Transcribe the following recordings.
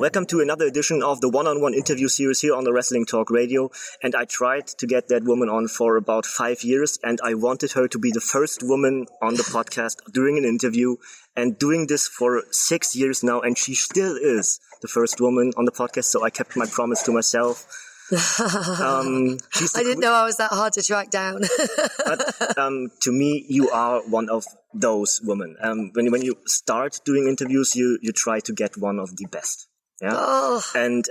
Welcome to another edition of the one-on-one interview series here on the Wrestling Talk Radio. And I tried to get that woman on for about 5 years, and I wanted her to be the first woman on the podcast during an interview, and doing this for 6 years now, and she still is the first woman on the podcast, so I kept my promise to myself. I didn't know I was that hard to track down. But to me, you are one of those women. When you start doing interviews, you try to get one of the best. Yeah. Oh. And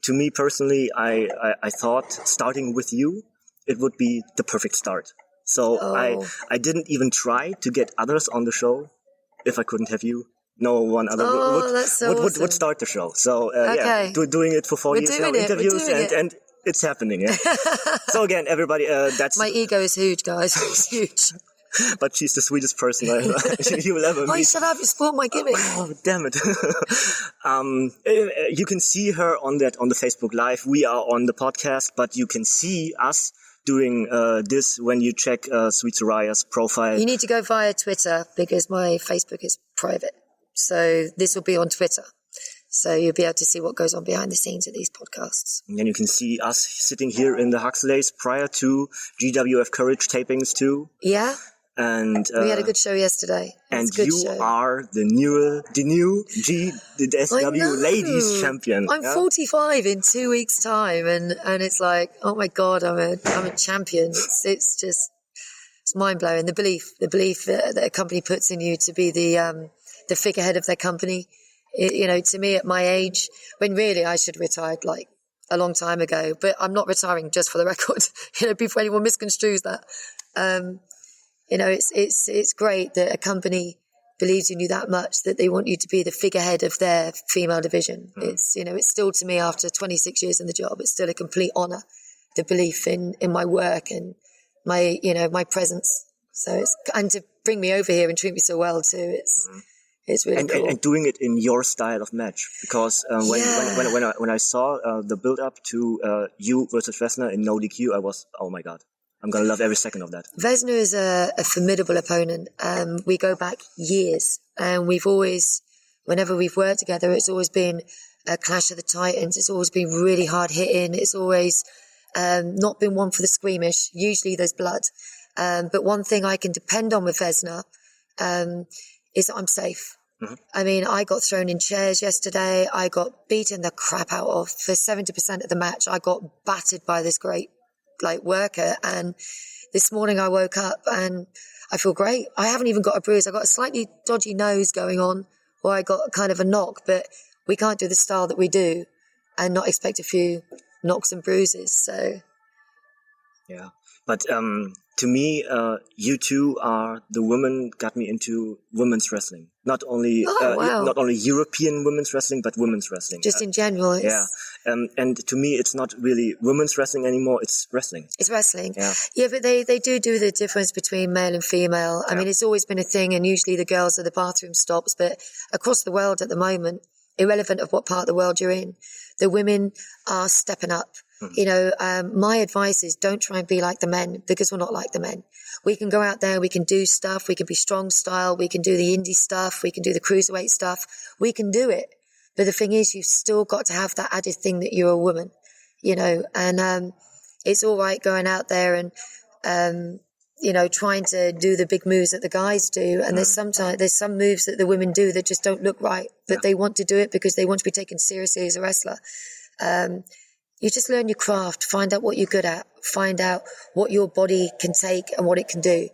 to me personally, I thought starting with you, it would be the perfect start. So I didn't even try to get others on the show if I couldn't have you. No one other would start the show. So doing it for 4 years now, interviews and it's happening. Yeah. So again, everybody, that's my ego is huge, guys. It's huge. But she's the sweetest person you will ever meet. Oh, shut up! You spoiled my gimmick. Oh, damn it! You can see her on the Facebook Live. We are on the podcast, but you can see us doing this when you check Sweet Saraya's profile. You need to go via Twitter because my Facebook is private. So this will be on Twitter. So you'll be able to see what goes on behind the scenes of these podcasts. And then you can see us sitting here in the Huxleys prior to GWF Courage tapings too. Yeah. And we had a good show yesterday. And you are the new GWF Ladies Champion. I'm 45 in 2 weeks' time, and it's like, oh my God, I'm a champion. It's mind blowing. The belief that a company puts in you to be the figurehead of their company. To me at my age, when really I should have retired like a long time ago, but I'm not retiring, just for the record. Before anyone misconstrues that. It's great that a company believes in you that much that they want you to be the figurehead of their female division. It's still, to me, after 26 years in the job, it's still a complete honor, the belief in my work and my presence. So and to bring me over here and treat me so well too, it's really cool. And doing it in your style of match, because when I saw the build up to you versus Vesna in no DQ, I was, oh my God. I'm going to love every second of that. Vesna is a formidable opponent. We go back years, and we've always, whenever we've worked together, it's always been a clash of the titans. It's always been really hard hitting. It's always not been one for the squeamish. Usually there's blood. But one thing I can depend on with Vesna is that I'm safe. Mm-hmm. I mean, I got thrown in chairs yesterday. I got beaten the crap out of. For 70% of the match, I got battered by this great worker, and this morning I woke up and I feel great. I haven't even got a bruise. I got a slightly dodgy nose going on, or I got kind of a knock, but we can't do the style that we do and not expect a few knocks and bruises. So yeah, but to me, you two are the women got me into women's wrestling. Not only European women's wrestling, but women's wrestling. Just in general. Yeah. And to me, it's not really women's wrestling anymore. It's wrestling. It's wrestling. Yeah, but they do the difference between male and female. I mean, it's always been a thing, and usually the girls are the bathroom stops. But across the world at the moment, irrelevant of what part of the world you're in, the women are stepping up. My advice is don't try and be like the men, because we're not like the men. We can go out there, we can do stuff, we can be strong style, we can do the indie stuff, we can do the cruiserweight stuff, we can do it. But the thing is, you've still got to have that added thing that you're a woman, and it's all right going out there and, trying to do the big moves that the guys do. And there's some moves that the women do that just don't look right, but they want to do it because they want to be taken seriously as a wrestler. You just learn your craft, find out what you're good at, find out what your body can take and what it can do.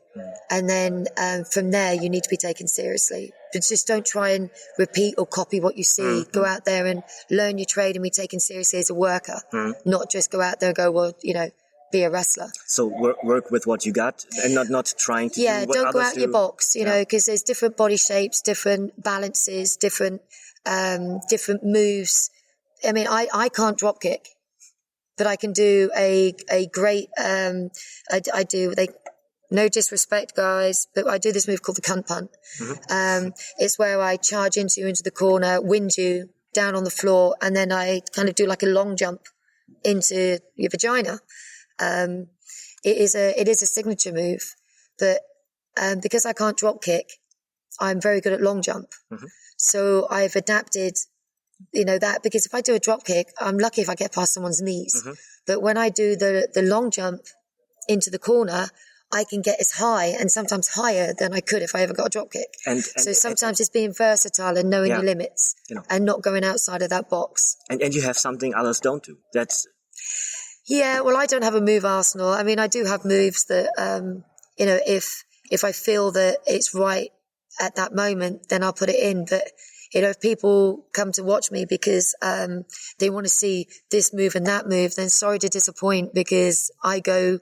And then from there, you need to be taken seriously. But just don't try and repeat or copy what you see. Go out there and learn your trade and be taken seriously as a worker, not just go out there and go, be a wrestler. So work with what you got and not trying to do what don't go others out do. your box, because there's different body shapes, different balances, different moves. I mean, I can't drop kick. But I can do a great, no disrespect, guys, but I do this move called the cunt punt. It's where I charge into the corner, wind you down on the floor, and then I kind of do like a long jump into your vagina. It is a signature move, but because I can't drop kick, I'm very good at long jump. So I've adapted that, because if I do a drop kick, I'm lucky if I get past someone's knees. Mm-hmm. But when I do the long jump into the corner, I can get as high and sometimes higher than I could if I ever got a drop kick. So sometimes it's being versatile and knowing your limits and not going outside of that box. And you have something others don't do. Yeah, well, I don't have a move arsenal. I mean, I do have moves that, if I feel that it's right at that moment, then I'll put it in. But, if people come to watch me because they want to see this move and that move, then sorry to disappoint, because I go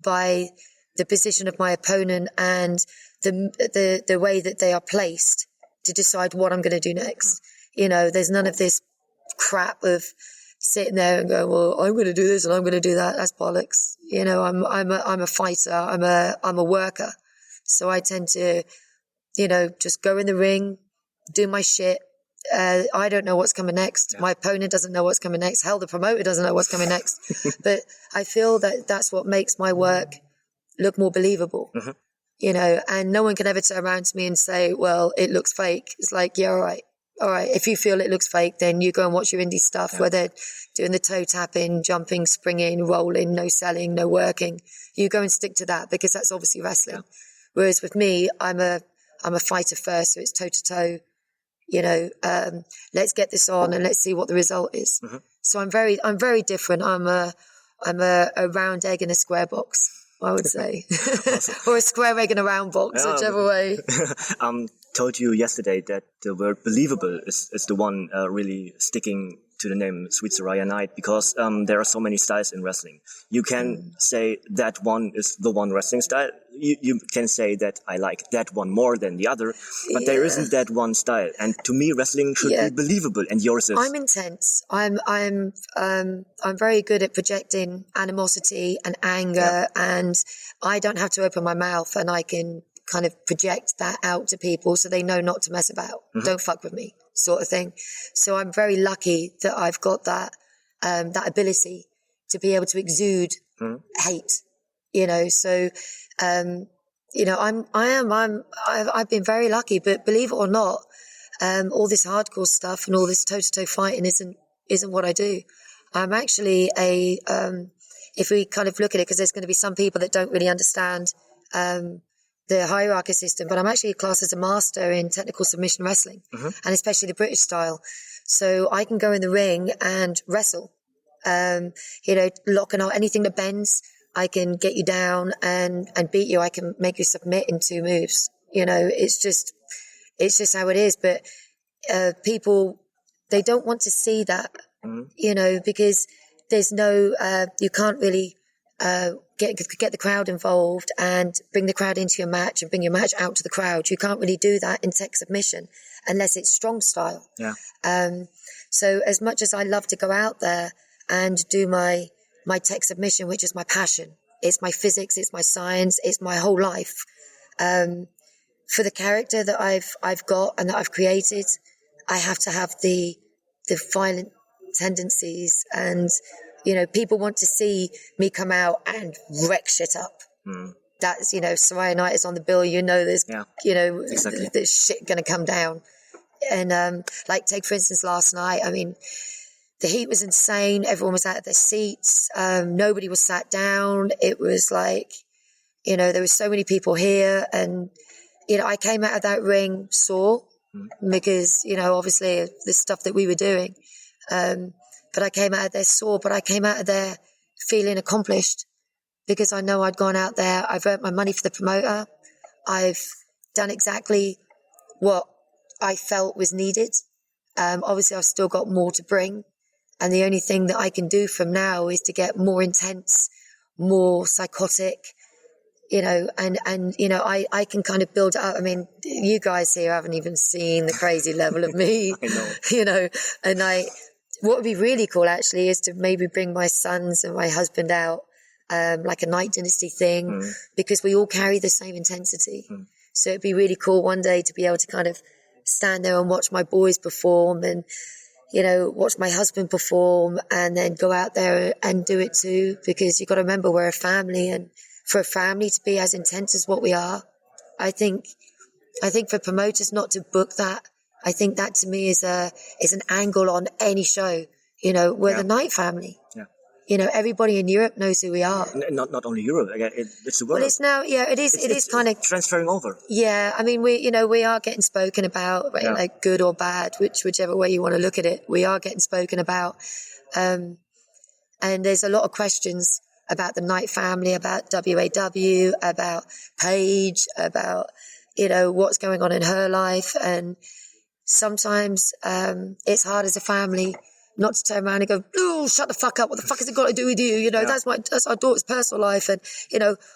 by the position of my opponent and the way that they are placed to decide what I'm going to do next. There's none of this crap of sitting there and going, well, I'm going to do this and I'm going to do that. That's bollocks. I'm a fighter. I'm a worker. So I tend to, just go in the ring, do my shit. I don't know what's coming next. Yeah. My opponent doesn't know what's coming next. Hell, the promoter doesn't know what's coming next. But I feel that that's what makes my work look more believable. Mm-hmm. And no one can ever turn around to me and say, well, it looks fake. It's like, yeah, all right. If you feel it looks fake, then you go and watch your indie stuff where they're doing the toe tapping, jumping, springing, rolling, no selling, no working. You go and stick to that, because that's obviously wrestling. Yeah. Whereas with me, I'm a fighter first, so it's toe to toe. Let's get this on and let's see what the result is. Mm-hmm. So I'm very different. I'm a round egg in a square box, I would say, or a square egg in a round box, whichever way. Told you yesterday that the word believable is the one really sticking to the name Sweet Saraya Night, because there are so many styles in wrestling. You can say that one is the one wrestling style. You can say that I like that one more than the other, but there isn't that one style. And to me, wrestling should be believable, and yours is. I'm intense. I'm very good at projecting animosity and anger, and I don't have to open my mouth, and I can kind of project that out to people so they know not to mess about. Mm-hmm. Don't fuck with me, sort of thing. So I'm very lucky that I've got that ability to be able to exude hate. So I've been very lucky, but believe it or not, all this hardcore stuff and all this toe-to-toe fighting isn't what I do. I'm actually if we kind of look at it, because there's going to be some people that don't really understand the hierarchy system, but I'm actually classed as a master in technical submission wrestling, and especially the British style. So I can go in the ring and wrestle, locking out anything that bends. I can get you down and beat you. I can make you submit in 2 moves. It's just how it is. But people, they don't want to see that, because there's no, you can't really get the crowd involved and bring the crowd into your match and bring your match out to the crowd. You can't really do that in tech submission unless it's strong style. Yeah. So as much as I love to go out there and do my tech submission, which is my passion, it's my physics, it's my science, it's my whole life. For the character that I've got and that I've created, I have to have the violent tendencies, and people want to see me come out and wreck shit up. That's, Saraya Night is on the bill. There's, exactly. There's shit going to come down. And, take, for instance, last night, I mean, the heat was insane. Everyone was out of their seats. Nobody was sat down. It was like, there were so many people here. And, I came out of that ring sore because, obviously the stuff that we were doing. But I came out of there sore, but I came out of there feeling accomplished, because I know I'd gone out there. I've earned my money for the promoter. I've done exactly what I felt was needed. Obviously, I've still got more to bring. And the only thing that I can do from now is to get more intense, more psychotic, I can kind of build it up. I mean, you guys here haven't even seen the crazy level of me, I know. And what would be really cool actually is to maybe bring my sons and my husband out, like a night Dynasty thing, because we all carry the same intensity. So it'd be really cool one day to be able to kind of stand there and watch my boys perform and, watch my husband perform, and then go out there and do it too, because you've got to remember we're a family, and for a family to be as intense as what we are, I think for promoters not to book that I think that to me is an angle on any show. You know, we're the Night family. Yeah. You know, everybody in Europe knows who we are. Not only Europe, it's the world. Well, it's now, it is kind of transferring over. Yeah, I mean, we are getting spoken about, right? Like good or bad, whichever way you want to look at it. We are getting spoken about, and there's a lot of questions about the Night family, about WAW, about Paige, about what's going on in her life, and sometimes it's hard as a family not to turn around and go, "Oh, shut the fuck up! What the fuck has it got to do with you?" That's our daughter's personal life, and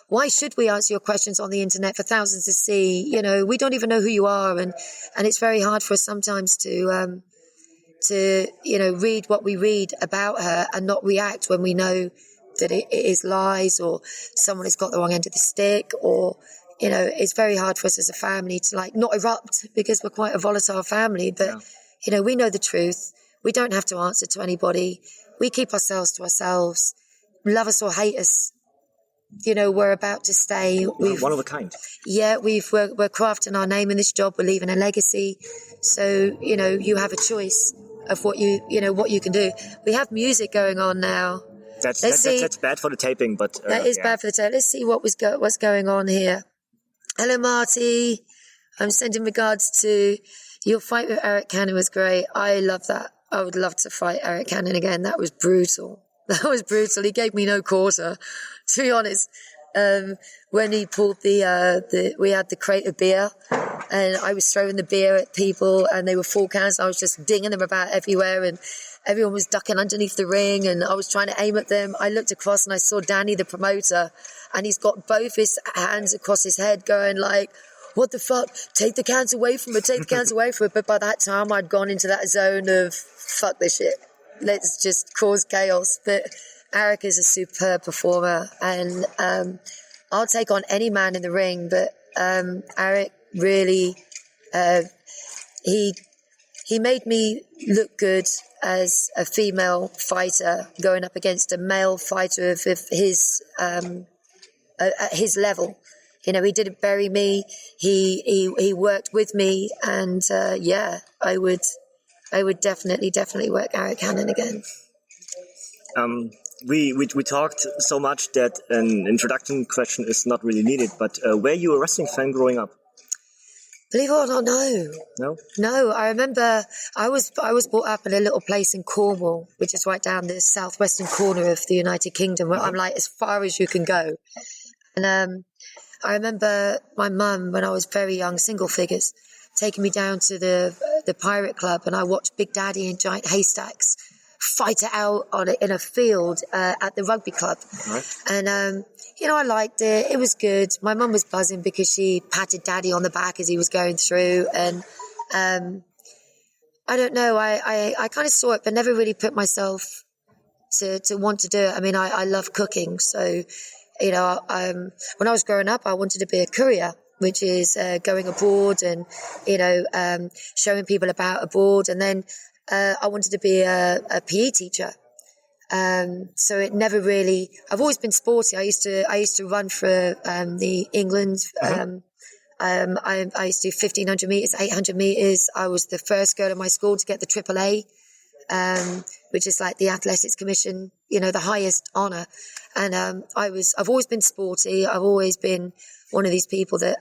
why should we answer your questions on the internet for thousands to see? We don't even know who you are, and it's very hard for us sometimes to read what we read about her and not react when we know that it is lies or someone has got the wrong end of the stick, or it's very hard for us as a family to not erupt because we're quite a volatile family, but we know the truth. We don't have to answer to anybody. We keep ourselves to ourselves. Love us or hate us, we're about to stay. We're one of a kind. Yeah, we're crafting our name in this job. We're leaving a legacy. So, you have a choice of what you can do. We have music going on now. That's bad for the taping, but that is bad for the taping. Let's see what's going on here. Hello, Marty. I'm sending regards to your fight with Eric Cannon was great. I love that. I would love to fight Eric Cannon again. That was brutal. He gave me no quarter, to be honest. When he pulled we had the crate of beer, and I was throwing the beer at people, and they were full cans. I was just dinging them about everywhere, and everyone was ducking underneath the ring, and I was trying to aim at them. I looked across and I saw Danny, the promoter, and he's got both his hands across his head going like, "What the fuck? Take the cans away from it, take the cans away from it." But by that time, I'd gone into that zone of, fuck this shit. Let's just cause chaos. But Eric is a superb performer, and I'll take on any man in the ring, but Eric really, he made me look good as a female fighter going up against a male fighter of his at his level. He didn't bury me. He worked with me, and I would definitely work Eric Cannon again. We talked so much that an introduction question is not really needed, but were you a wrestling fan growing up? Believe it or not, no. No, I remember I was brought up in a little place in Cornwall, which is right down the southwestern corner of the United Kingdom, where I'm like as far as you can go. And I remember my mum, when I was very young, single figures, taking me down to the Pirate Club, and I watched Big Daddy and Giant Haystacks fight it out in a field at the rugby club. Right. And, I liked it. It was good. My mum was buzzing because she patted Daddy on the back as he was going through. And I don't know, I kind of saw it, but never really put myself to want to do it. I mean, I love cooking. So, when I was growing up, I wanted to be a courier, which is going abroad and, showing people about abroad. And then I wanted to be a PE teacher. So it never really, I've always been sporty. I used to run for the England. I used to do 1,500 meters, 800 meters. I was the first girl in my school to get the AAA, which is like the Athletics Commission, the highest honor. And I've always been sporty. I've always been one of these people that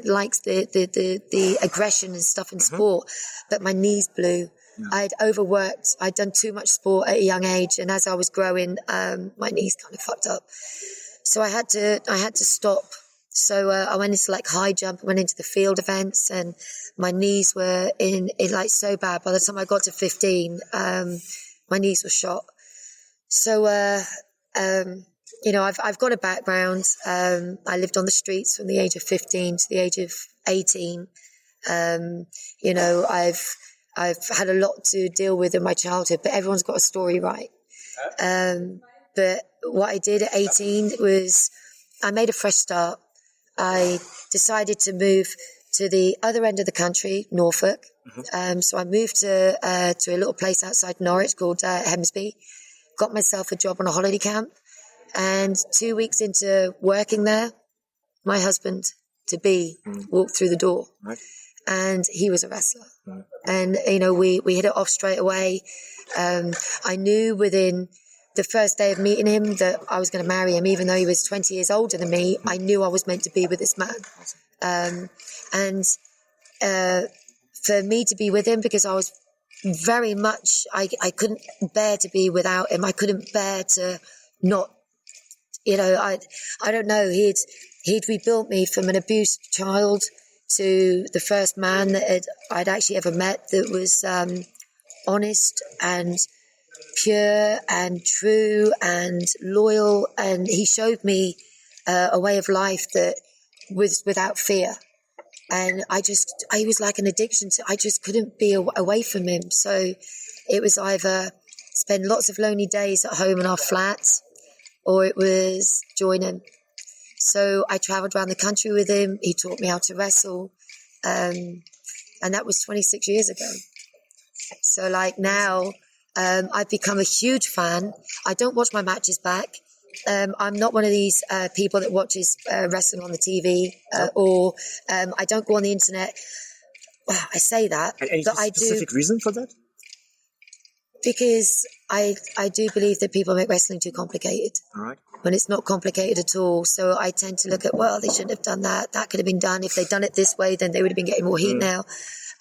likes the aggression and stuff in sport, but my knees blew. Yeah. I'd overworked. I'd done too much sport at a young age, and as I was growing, my knees kind of fucked up. So I had to stop. So I went into like high jump. I went into the field events, and my knees were in like so bad. By the time I got to 15, my knees were shot. So I've got a background. I lived on the streets from the age of 15 to the age of 18. I've had a lot to deal with in my childhood, but everyone's got a story, right? But what I did at 18 was I made a fresh start. I decided to move to the other end of the country, Norfolk. So I moved to a little place outside Norwich called Hemsby, got myself a job on a holiday camp. And 2 weeks into working there, my husband-to-be walked through the door. Right. and he was a wrestler. And, you know, we hit it off straight away. I knew within the first day of meeting him that I was going to marry him, even though he was 20 years older than me. I knew I was meant to be with this man. For me to be with him, because I was very much, I couldn't bear to be without him. I couldn't bear to not, you know, I don't know. He'd rebuilt me from an abused child to the first man that I'd actually ever met that was honest and pure and true and loyal. And he showed me a way of life that was without fear. And I was like an addiction I just couldn't be away from him. So it was either spend lots of lonely days at home in our flat, or it was join him. So I traveled around the country with him. He taught me how to wrestle. And that was 26 years ago. So like now, I've become a huge fan. I don't watch my matches back. I'm not one of these people that watches wrestling on the TV, or I don't go on the internet. Well, I say that, and but I do. Specific reason for that? Because I do believe that people make wrestling too complicated. All right. When it's not complicated at all. So I tend to look at, well, they shouldn't have done that. That could have been done. If they'd done it this way, then they would have been getting more heat now.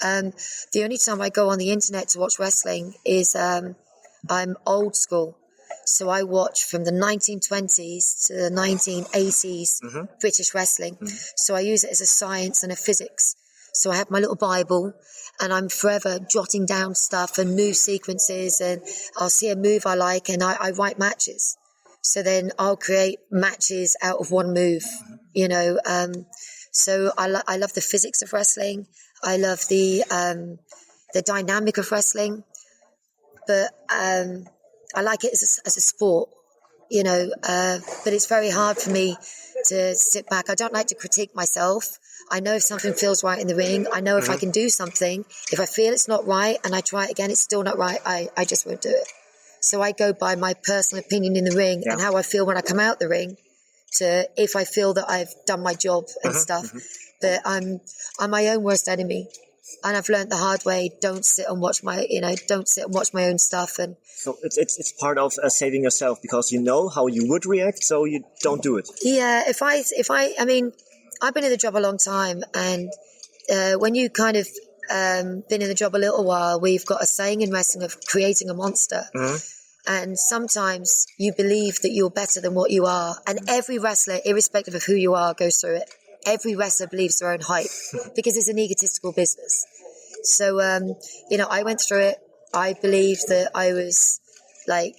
The only time I go on the internet to watch wrestling is I'm old school. So I watch from the 1920s to the 1980s British wrestling. So I use it as a science and a physics. So I have my little Bible, and I'm forever jotting down stuff and move sequences, and I'll see a move I like, and I write matches. So then I'll create matches out of one move, you know. So I love the physics of wrestling. I love the dynamic of wrestling, but I like it as a sport, you know. But it's very hard for me to sit back. I don't like to critique myself. I know if something feels right in the ring. I know if I can do something. If I feel it's not right and I try it again, it's still not right, I just won't do it. So I go by my personal opinion in the ring and how I feel when I come out the ring, to if I feel that I've done my job and stuff. But I'm my own worst enemy, and I've learned the hard way. Don't sit and watch my own stuff. And so it's part of saving yourself, because you know how you would react, so you don't do it. Yeah, I mean, I've been in the job a long time, and when you kind of been in the job a little while, we've got a saying in wrestling of creating a monster. And sometimes you believe that you're better than what you are. And every wrestler, irrespective of who you are, goes through it. Every wrestler believes their own hype because it's an egotistical business. So, you know, I went through it. I believed that I was like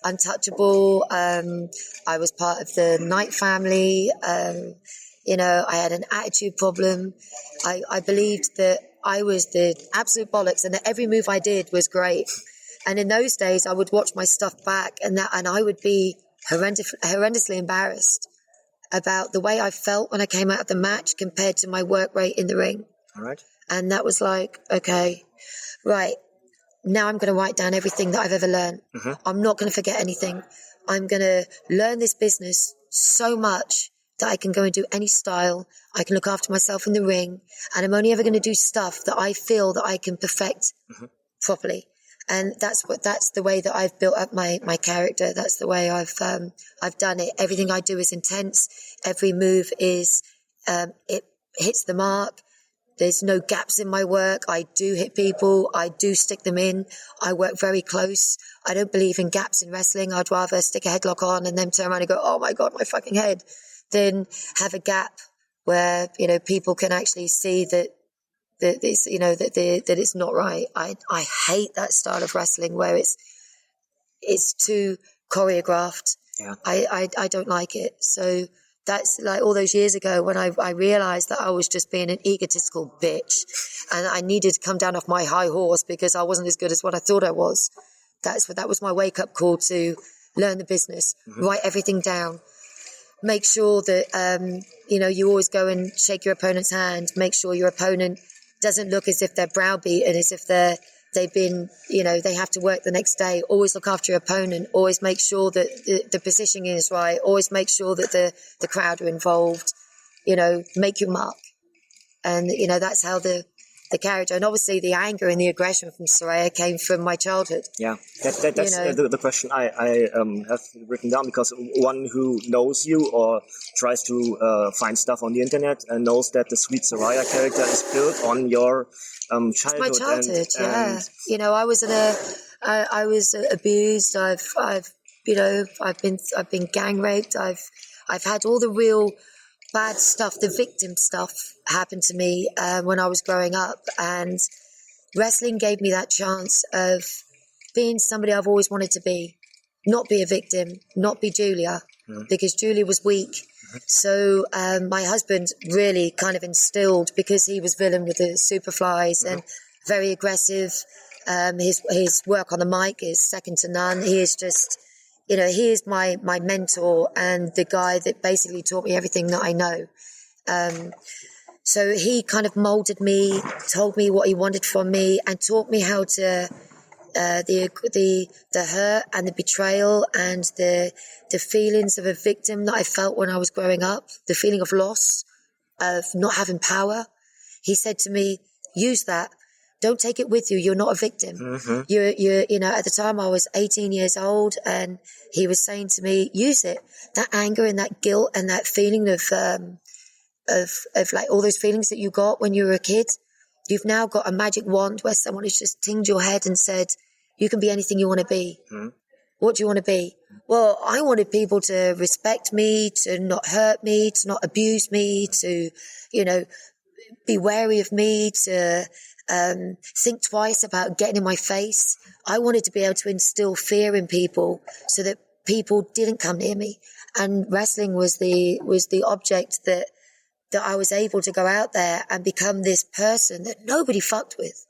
untouchable. I was part of the Knight family. You know, I had an attitude problem. I believed that I was the absolute bollocks and that every move I did was great. And in those days, I would watch my stuff back, and I would be horrendously embarrassed about the way I felt when I came out of the match compared to my work rate in the ring. All right. And that was like, okay, right, now I'm going to write down everything that I've ever learned. I'm not going to forget anything. I'm going to learn this business so much that I can go and do any style. I can look after myself in the ring, and I'm only ever going to do stuff that I feel that I can perfect properly. And that's the way that I've built up my character. That's the way I've done it. Everything I do is intense. Every move is, it hits the mark. There's no gaps in my work. I do hit people. I do stick them in. I work very close. I don't believe in gaps in wrestling. I'd rather stick a headlock on and then turn around and go, oh my God, my fucking head, than have a gap where, you know, people can actually see that it's, you know, that it's not right. I hate that style of wrestling where it's too choreographed. Yeah. I don't like it. So that's like all those years ago when I realized that I was just being an egotistical bitch, and I needed to come down off my high horse because I wasn't as good as what I thought I was. That was my wake up call to learn the business, write everything down. Make sure that, you know, you always go and shake your opponent's hand. Make sure your opponent doesn't look as if they're browbeaten, as if they've been, you know, they have to work the next day. Always look after your opponent. Always make sure that the positioning is right. Always make sure that the crowd are involved. You know, make your mark. And, you know, that's how the the character. And obviously the anger and the aggression from Saraya came from my childhood. Yeah, that's the question I have written down, because one who knows you or tries to find stuff on the internet and knows that the sweet Saraya character is built on your childhood. My childhood, yeah. You know, I was I was abused. I've been gang raped. I've had all the real bad stuff, the victim stuff happened to me when I was growing up, and wrestling gave me that chance of being somebody I've always wanted to be, not be a victim, not be Julia, because Julia was weak. So my husband really kind of instilled, because he was villain with the Superflies and very aggressive. His work on the mic is second to none. He is just, you know, he is my mentor and the guy that basically taught me everything that I know. So he kind of molded me, told me what he wanted from me, and taught me how to the hurt and the betrayal and the feelings of a victim that I felt when I was growing up, the feeling of loss, of not having power. He said to me, use that. Don't take it with you. You're not a victim. You're, you know, at the time I was 18 years old, and he was saying to me, use it. That anger and that guilt and that feeling of like all those feelings that you got when you were a kid. You've now got a magic wand where someone has just tinged your head and said, you can be anything you want to be. What do you want to be? Well, I wanted people to respect me, to not hurt me, to not abuse me, to, you know, be wary of me, to think twice about getting in my face. I wanted to be able to instill fear in people so that people didn't come near me. And wrestling was the object that I was able to go out there and become this person that nobody fucked with.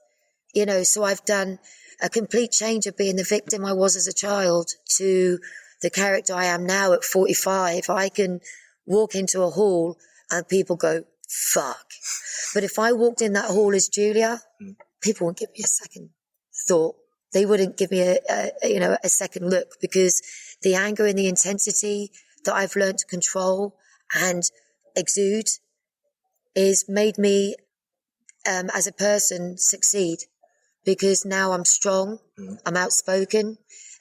You know, so I've done a complete change of being the victim I was as a child to the character I am now at 45. I can walk into a hall and people go, fuck. But if I walked in that hall as Julia, people wouldn't give me a second thought. They wouldn't give me a second look, because the anger and the intensity that I've learned to control and exude is made me, as a person, succeed, because now I'm strong, I'm outspoken.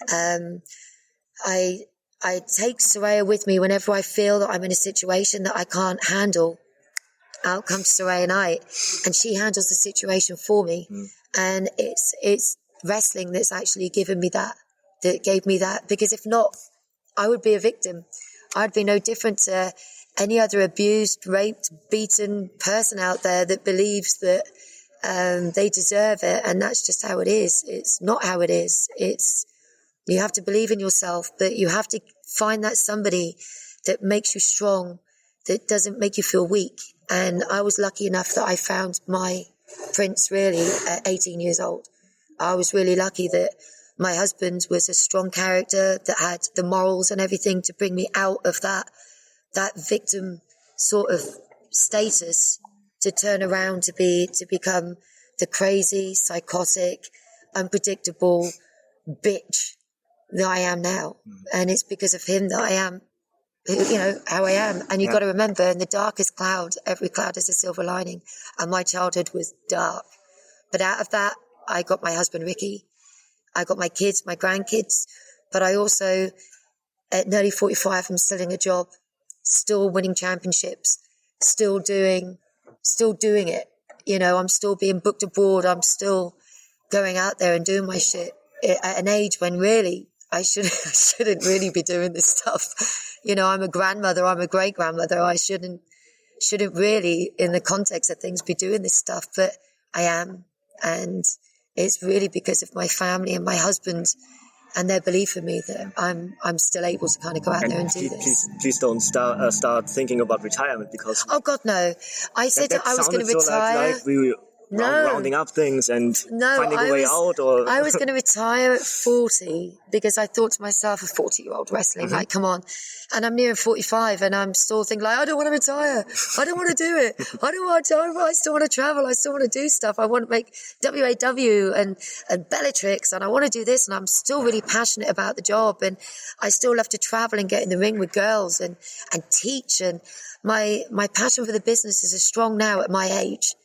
I take Saraya with me whenever I feel that I'm in a situation that I can't handle. Out comes Saraya Knight, and she handles the situation for me. And it's wrestling that's actually given me that gave me that, because if not, I would be a victim. I'd be no different to any other abused, raped, beaten person out there that believes that they deserve it, and that's just how it is. It's not how it is. You have to believe in yourself, but you have to find that somebody that makes you strong, that doesn't make you feel weak. And I was lucky enough that I found my prince really at 18 years old. I was really lucky that my husband was a strong character that had the morals and everything to bring me out of that victim sort of status, to turn around to become the crazy, psychotic, unpredictable bitch that I am now. And it's because of him that I am, you know, how I am. And you've got to remember, in the darkest cloud, every cloud has a silver lining. And my childhood was dark. But out of that, I got my husband, Ricky. I got my kids, my grandkids. But I also, at nearly 45, I'm still in a job, still winning championships, still doing it. You know, I'm still being booked abroad. I'm still going out there and doing my shit at an age when really I shouldn't really be doing this stuff. You know, I'm a grandmother, I'm a great grandmother. I shouldn't really, in the context of things, be doing this stuff, but I am. And it's really because of my family and my husband and their belief in me that I'm still able to kind of go out there and do this. Please don't start thinking about retirement, because... Oh, God, no. I said that I was going to retire. Like we rounding up things and finding a way out, or... I was going to retire at 40 because I thought to myself, a 40-year-old wrestling, like, come on. And I'm near 45 and I'm still thinking, like, I don't want to retire. I don't want to do it. I still want to travel. I still want to do stuff. I want to make WAW and Bellatrix, and I want to do this, and I'm still really passionate about the job, and I still love to travel and get in the ring with girls and teach, and my passion for the business is as strong now at my age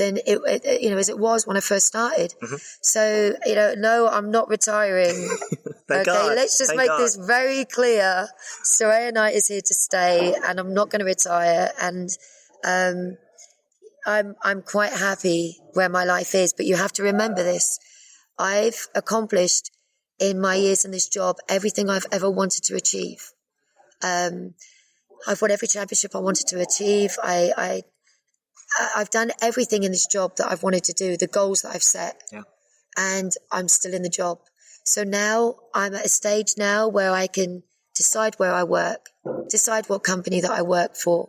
than it as it was when I first started. So, no, I'm not retiring. Thank okay, God. let's just Thank make God. this very clear. Saraya Knight is here to stay, and I'm not going to retire. And I'm quite happy where my life is. But you have to remember this. I've accomplished in my years in this job everything I've ever wanted to achieve. I've won every championship I wanted to achieve. I've done everything in this job that I've wanted to do, the goals that I've set. Yeah. And I'm still in the job. So now I'm at a stage now where I can decide where I work, decide what company that I work for,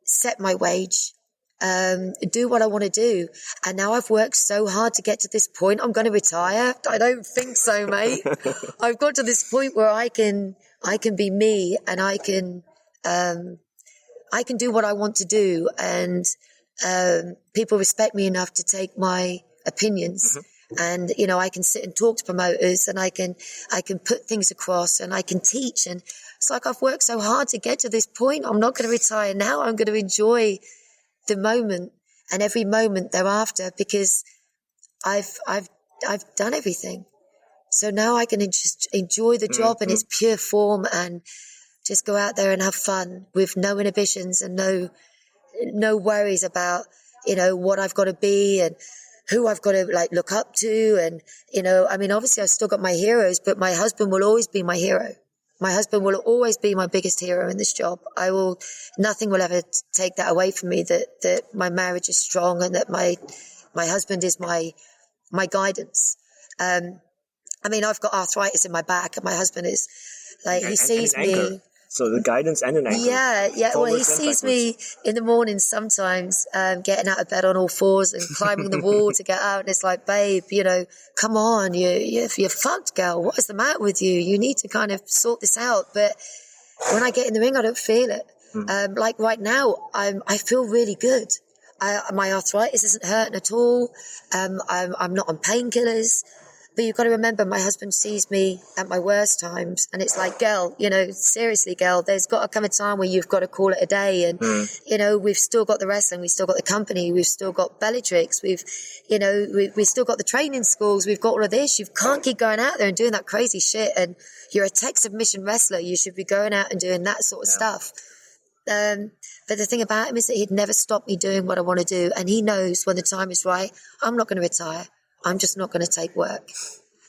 set my wage, do what I want to do. And now I've worked so hard to get to this point. I'm going to retire. I don't think so, mate. I've got to this point where I can be me, and I can do what I want to do. And people respect me enough to take my opinions. And, I can sit and talk to promoters, and I can put things across, and I can teach. And it's like I've worked so hard to get to this point. I'm not going to retire now. I'm going to enjoy the moment and every moment thereafter, because I've done everything. So now I can just enjoy the job in its pure form and just go out there and have fun with no inhibitions and no worries about, what I've got to be and who I've got to look up to. And, obviously I've still got my heroes, but my husband will always be my hero. My husband will always be my biggest hero in this job. Nothing will ever take that away from me, that my marriage is strong and that my husband is my guidance. I've got arthritis in my back, and my husband is he sees me. So the guidance and an anchor. Yeah. Well, he sees me in the morning sometimes getting out of bed on all fours and climbing the wall to get out. And it's like, babe, come on, you're fucked, girl. What is the matter with you? You need to kind of sort this out. But when I get in the ring, I don't feel it. Like right now, I feel really good. My arthritis isn't hurting at all. I'm not on painkillers. But you've got to remember, my husband sees me at my worst times, and it's like, girl, seriously, girl, there's got to come a time where you've got to call it a day. And, we've still got the wrestling, we've still got the company, we've still got Bellatrix, we've still got the training schools, we've got all of this. You can't keep going out there and doing that crazy shit. And you're a tech submission wrestler. You should be going out and doing that sort of stuff. But the thing about him is that he'd never stop me doing what I want to do. And he knows when the time is right, I'm not going to retire. I'm just not going to take work.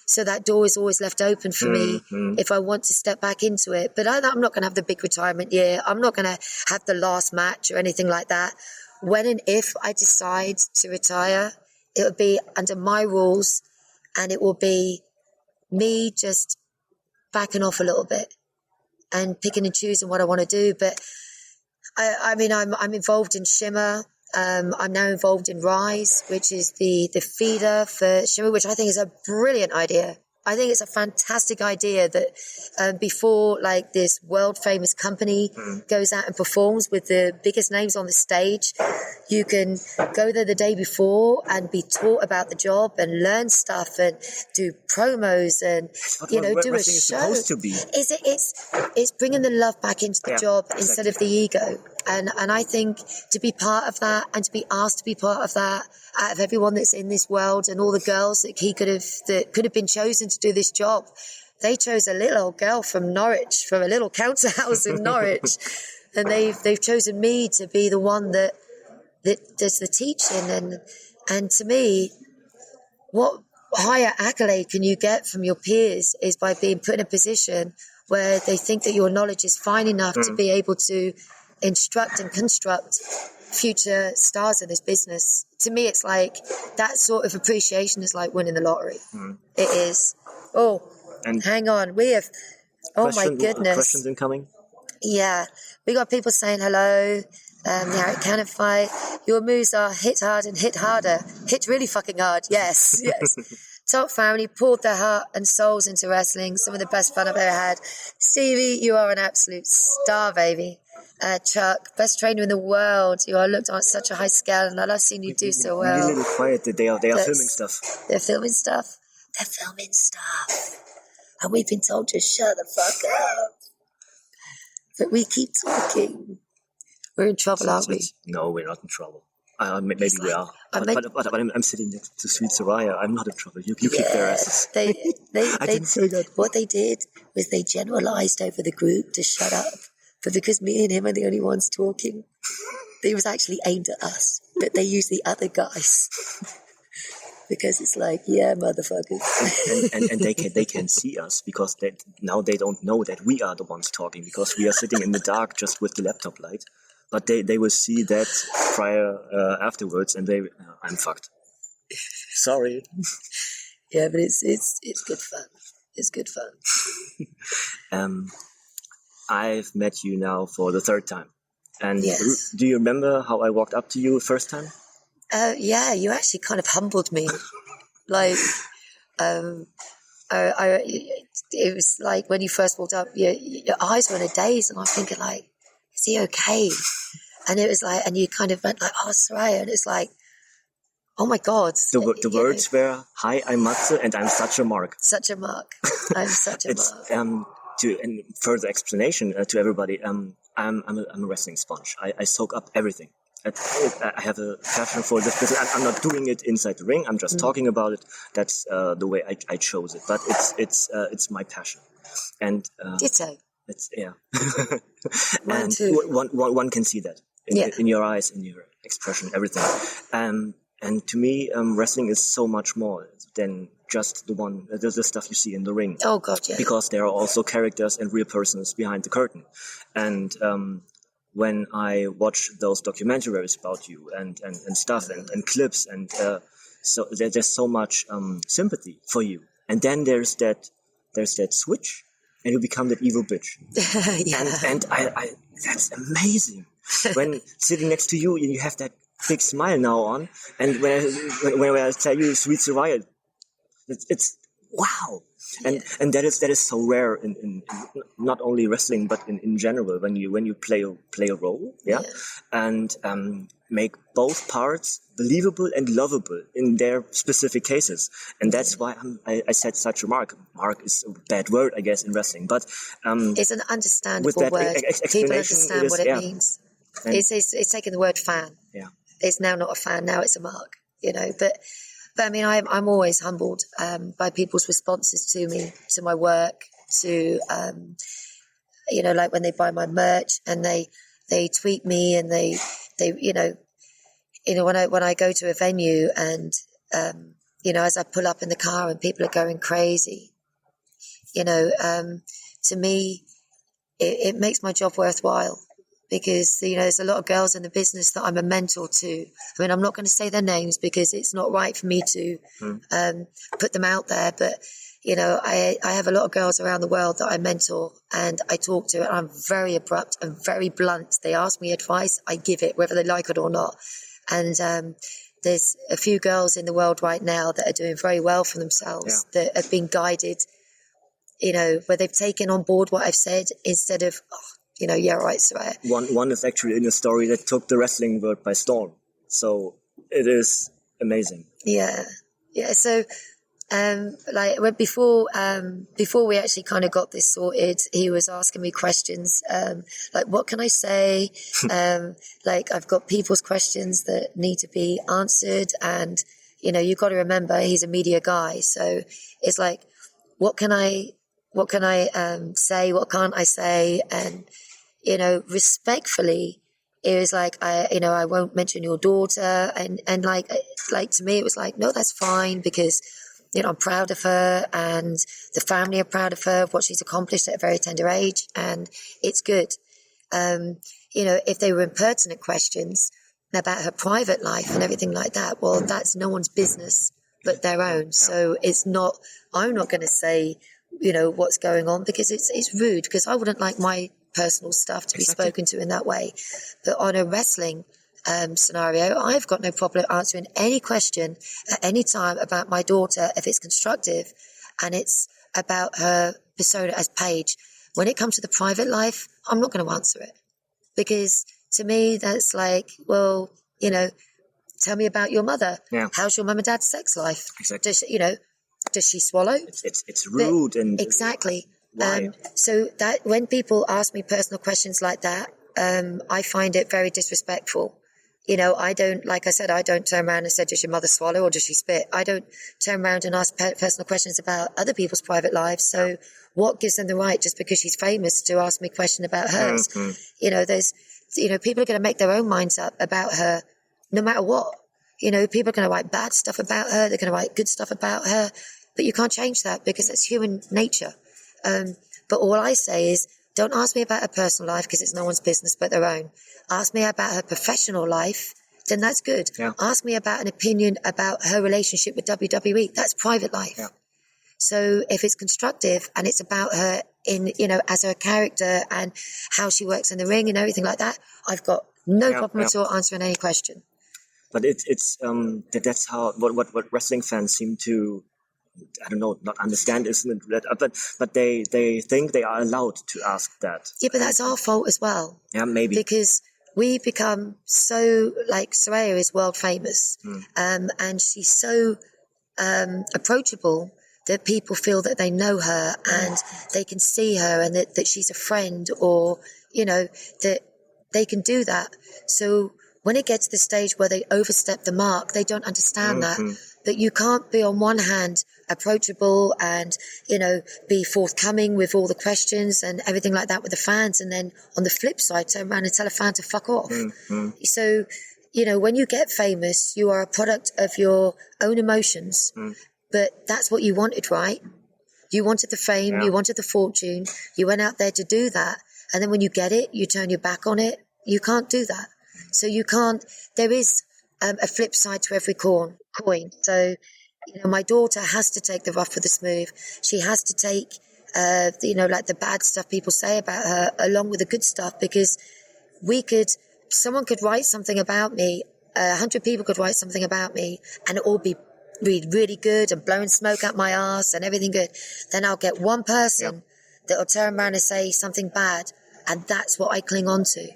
So that door is always left open for me if I want to step back into it. But I'm not going to have the big retirement year. I'm not going to have the last match or anything like that. When and if I decide to retire, it will be under my rules, and it will be me just backing off a little bit and picking and choosing what I want to do. But I'm involved in Shimmer. I'm now involved in Rise, which is the feeder for Shimmer, which I think is a brilliant idea. I think it's a fantastic idea that before this world famous company goes out and performs with the biggest names on the stage, you can go there the day before and be taught about the job and learn stuff and do promos and do a show. Is supposed to be. It's bringing the love back into the job instead of the ego. And I think to be part of that and to be asked to be part of that, out of everyone that's in this world and all the girls that could have been chosen to do this job, they chose a little old girl from Norwich, from a little council house in Norwich, and they've chosen me to be the one that does the teaching. And to me, what higher accolade can you get from your peers is by being put in a position where they think that your knowledge is fine enough to be able to instruct and construct future stars in this business. To me, it's like that sort of appreciation is like winning the lottery. It is. Oh, and hang on. We have, my goodness. Questions incoming? Yeah. We got people saying hello. Yeah, it can fight. Your moves are hit hard and hit harder. Hit really fucking hard. Yes. Top family poured their heart and souls into wrestling. Some of the best fun I've ever had. Stevie, you are an absolute star, baby. Chuck, best trainer in the world. You are looked on at such a high scale, and I love seeing you do so well. Be a little quiet. They are filming stuff. They're filming stuff. They're filming stuff. And we've been told to shut the fuck up. But we keep talking. We're in trouble, aren't we? No, we're not in trouble. Maybe we are. But I'm sitting next to Sweet Saraya. I'm not in trouble. You kick their asses. They I didn't say that. What they did was they generalised over the group to shut up. But because me and him are the only ones talking, it was actually aimed at us. But they used the other guys. Because it's like, yeah, motherfuckers. and they can see us because now they don't know that we are the ones talking because we are sitting in the dark just with the laptop light. But they will see that afterwards, and I'm fucked. Sorry. Yeah, but it's good fun. It's good fun. I've met you now for the third time, and yes. Do you remember how I walked up to you the first time? Yeah, you actually kind of humbled me. Like, it was like when you first walked up, your eyes were in a daze, and I'm thinking like, is he okay? And it was like, and you kind of went like, oh, Saraya, and it's like, oh my God. The words were, hi, I'm Matze, and I'm such a mark. Such a mark. I'm such a mark. And further explanation to everybody, I'm a wrestling sponge. I soak up everything. I have a passion for this business. I'm not doing it inside the ring. I'm just talking about it. That's the way I chose it. But it's my passion. And ditto. It's and mine too. One can see that in your eyes, in your expression, everything. And to me, wrestling is so much more than just the stuff you see in the ring. Oh God, yeah. Because there are also characters and real persons behind the curtain. And when I watch those documentaries about you and stuff and clips and so there's so much sympathy for you. And then there's that switch, and you become that evil bitch. And I that's amazing. When sitting next to you, you have that big smile now on, and when I tell you Sweet Saraya, it's wow. And that is so rare in not only wrestling but in general when you play a role, and make both parts believable and lovable in their specific cases. And that's why I said such a mark. Mark is a bad word, I guess, in wrestling, but it's an understandable word. People understand what it means. It's taking the word fan. Yeah, it's now not a fan. Now it's a mark. But I mean, I'm always humbled by people's responses to me, to my work, to like when they buy my merch and they tweet me and they when I go to a venue and as I pull up in the car and people are going crazy, to me it makes my job worthwhile. Because, there's a lot of girls in the business that I'm a mentor to. I mean, I'm not going to say their names because it's not right for me to put them out there. But, I have a lot of girls around the world that I mentor and I talk to. And I'm very abrupt and very blunt. They ask me advice. I give it, whether they like it or not. And there's a few girls in the world right now that are doing very well for themselves, that have been guided, where they've taken on board what I've said instead of... right, Saraya. One is actually in a story that took the wrestling world by storm. So it is amazing. Yeah. So, before we actually kind of got this sorted, he was asking me questions, like what can I say? I've got people's questions that need to be answered, and you've got to remember he's a media guy, so it's like, what can I say? What can't I say? And respectfully, it was like, I won't mention your daughter. And like to me, it was like, no, that's fine because, I'm proud of her and the family are proud of her, of what she's accomplished at a very tender age. And it's good. If they were impertinent questions about her private life and everything like that, well, that's no one's business but their own. So I'm not going to say, what's going on because it's rude, because I wouldn't like my personal stuff to be spoken to in that way. But on a wrestling scenario, I've got no problem answering any question at any time about my daughter if it's constructive and it's about her persona as Paige. When it comes to the private life, I'm not going to answer it because to me that's like, well, tell me about your mother. Yeah. How's your mum and dad's sex life? Exactly. Does she swallow? It's rude and exactly. Why? So that when people ask me personal questions like that, I find it very disrespectful. I don't, like I said, I don't turn around and say, does your mother swallow or does she spit? I don't turn around and ask personal questions about other people's private lives. So what gives them the right, just because she's famous, to ask me a question about hers? There's, people are going to make their own minds up about her no matter what. People are going to write bad stuff about her. They're going to write good stuff about her. But you can't change that because it's human nature. But all I say is, don't ask me about her personal life because it's no one's business but their own. Ask me about her professional life, then that's good. Yeah. Ask me about an opinion about her relationship with WWE. That's private life. Yeah. So if it's constructive and it's about her in, as her character and how she works in the ring and everything like that, I've got no problem at all answering any question. But that's how what wrestling fans seem to, I don't know, not understand, isn't it? But they think they are allowed to ask that. Yeah, but that's our fault as well. Yeah, maybe. Because we become so, like, Saraya is world famous, and she's so approachable that people feel that they know her and they can see her and that she's a friend, or, that they can do that. So when it gets to the stage where they overstep the mark, they don't understand that. But you can't be on one hand approachable and, be forthcoming with all the questions and everything like that with the fans, and then on the flip side turn around and tell a fan to fuck off. So, when you get famous, you are a product of your own emotions, but that's what you wanted, right? You wanted the fame, you wanted the fortune, you went out there to do that, and then when you get it, you turn your back on it. You can't do that. So you can't, there is a flip side to every coin. So, my daughter has to take the rough with the smooth. She has to take, like the bad stuff people say about her along with the good stuff, because someone could write something about me, 100 people could write something about me, and it all be really good and blowing smoke out my ass and everything good. Then I'll get one person that will turn around and say something bad, and that's what I cling on to.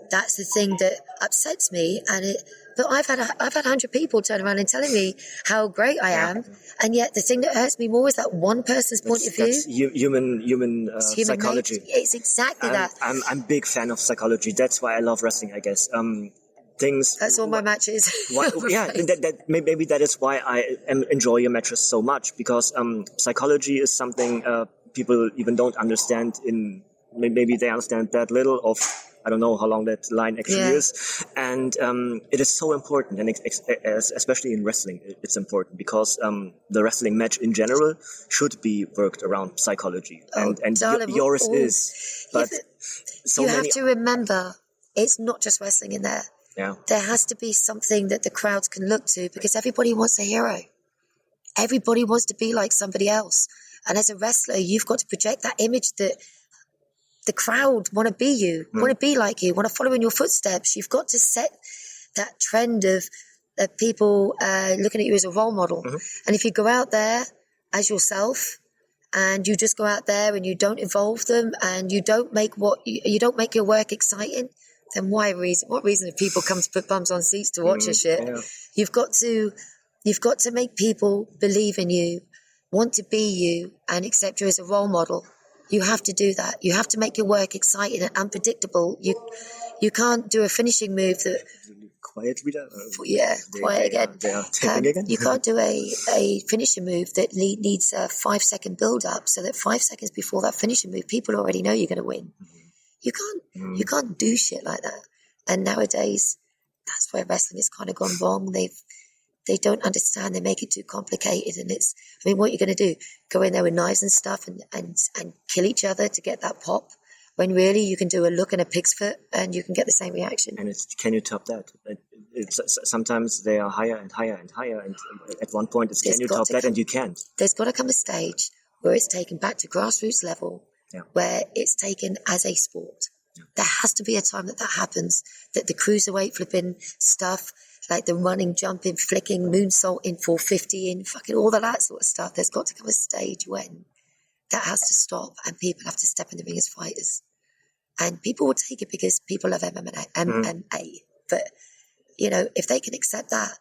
That's the thing that upsets me, but I've had 100 people turn around and telling me how great I am, and yet the thing that hurts me more is that one person's point of view. That's human psychology. It's exactly that. I'm a big fan of psychology. That's why I love wrestling, I guess. That's all my matches. Maybe that is why I enjoy your matches so much, because psychology is something people even don't understand. Maybe they understand that little of. I don't know how long that line actually is. And it is so important, and especially in wrestling, it's important, because the wrestling match in general should be worked around psychology. And yours is. But you have to remember, it's not just wrestling in there. Yeah. There has to be something that the crowds can look to, because everybody wants a hero. Everybody wants to be like somebody else. And as a wrestler, you've got to project that image that the crowd want to be you, want to be like you, want to follow in your footsteps. You've got to set that trend of people looking at you as a role model. And if you go out there as yourself and you just go out there and you don't involve them and you don't make you don't make your work exciting, then what reason if people come to put bums on seats to watch your shit? Yeah. You've got to make people believe in you, want to be you, and accept you as a role model. You have to do that. You have to make your work exciting and unpredictable. You can't do a finishing move that... Quiet wieder? Quiet again. They are tapping again? You can't do a finishing move that needs a 5-second build-up, so that 5 seconds before that finishing move, people already know you're going to win. You can't do shit like that. And nowadays, that's where wrestling has kind of gone wrong. They don't understand. They make it too complicated. And what you're going to do? Go in there with knives and stuff and kill each other to get that pop? When really you can do a look and a pig's foot and you can get the same reaction. And can you top that? Sometimes they are higher and higher and higher. And at one point, can you top that? And you can't. There's got to come a stage where it's taken back to grassroots level, where it's taken as a sport. Yeah. There has to be a time that happens, that the cruiserweight flipping stuff, like the running, jumping, flicking, moonsaulting, 450 in, fucking all of that sort of stuff. There's got to come a stage when that has to stop and people have to step in the ring as fighters. And people will take it because people love MMA. But, if they can accept that,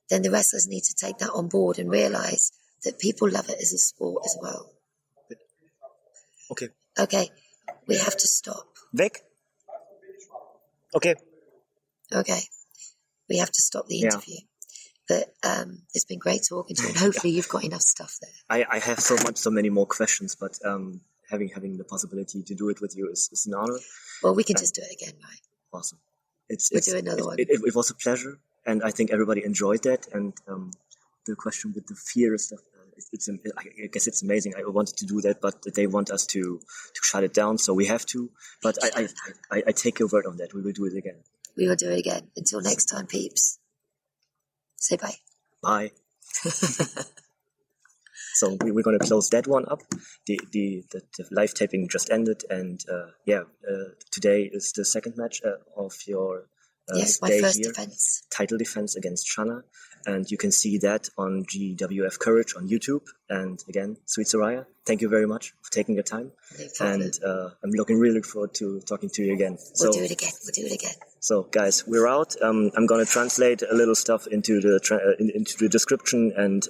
then the wrestlers need to take that on board and realise that people love it as a sport as well. Okay. We have to stop. Weg? Okay. we have to stop the interview. But it's been great talking to you, and hopefully you've got enough stuff there. I have so many more questions, but having the possibility to do it with you is an honor. Well, we can just do it again, right? Awesome. We'll do another one. It was a pleasure, and I think everybody enjoyed that. And the question with the fear stuff, I guess it's amazing. I wanted to do that, but they want us to shut it down, so we have to. But I take your word on that. We will do it again. We will do it again. Until next time, peeps. Say bye. Bye. So we're going to close that one up. The live taping just ended, and today is the second match of your my first here. defense. Title defense against Shanna, and you can see that on GWF Courage on YouTube. And again, sweet Saraya, thank you very much for taking your time. No problem. And I'm really forward to talking to you again. We'll do it again. So guys, we're out. I'm gonna translate a little stuff into the description, and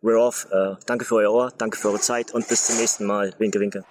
we're off. Danke für euer Ohr, danke für eure Zeit und bis zum nächsten Mal. Winke, winke.